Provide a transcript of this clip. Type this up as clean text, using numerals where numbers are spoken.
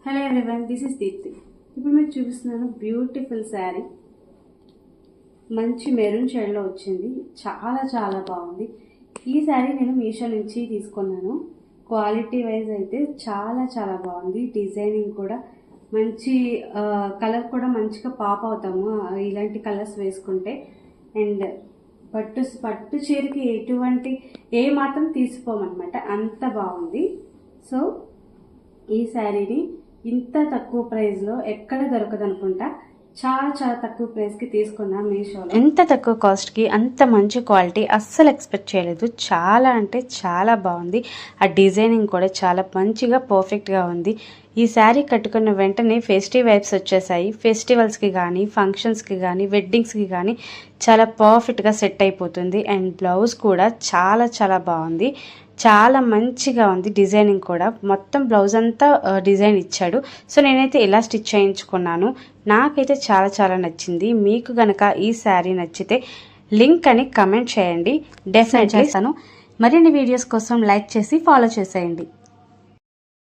Hello everyone, this is Deepti. ఇప్పుడు మీకు చూపిస్తున్నాను బ్యూటిఫుల్ శారీ. మంచి మెరూన్ షేడ్లో వచ్చింది. చాలా చాలా బాగుంది. ఈ శారీ నేను మీషో నుంచి తీసుకున్నాను. క్వాలిటీ వైజ్ అయితే చాలా చాలా బాగుంది. డిజైనింగ్ కూడా మంచి కలర్ కూడా మంచిగా పాప్ అవుతాము ఇలాంటి కలర్స్ వేసుకుంటే. అండ్ పట్టు చీరకి ఏ మాత్రం తీసిపోమన్నమాట, అంత బాగుంది. సో ఈ శారీని ఇంత తక్కువ ప్రైస్లో ఎక్కడ దొరకదు అనుకుంటా. చాలా చాలా తక్కువ ప్రైస్కి తీసుకున్నా మీషోలో. ఎంత తక్కువ కాస్ట్కి అంత మంచి క్వాలిటీ అస్సలు ఎక్స్పెక్ట్ చేయలేదు. చాలా అంటే చాలా బాగుంది. ఆ డిజైనింగ్ కూడా చాలా మంచిగా పర్ఫెక్ట్గా ఉంది. ఈ శారీ కట్టుకున్న వెంటనే ఫెస్టివ్ వైబ్స్ వచ్చేసాయి. ఫెస్టివల్స్కి కానీ, ఫంక్షన్స్కి కానీ, వెడ్డింగ్స్కి కానీ చాలా పర్ఫెక్ట్గా సెట్ అయిపోతుంది. అండ్ బ్లౌజ్ కూడా చాలా చాలా బాగుంది. చాలా మంచిగా ఉంది. డిజైనింగ్ కూడా మొత్తం బ్లౌజ్ అంతా డిజైన్ ఇచ్చాడు. సో నేనైతే ఇలా స్టిచ్ చేయించుకున్నాను. నాకైతే చాలా చాలా నచ్చింది. మీకు గనక ఈ శారీ నచ్చితే లింక్ అని కమెంట్ చేయండి. డెఫినెట్గా చేస్తాను. మరిన్ని వీడియోస్ కోసం లైక్ చేసి ఫాలో చేసేయండి.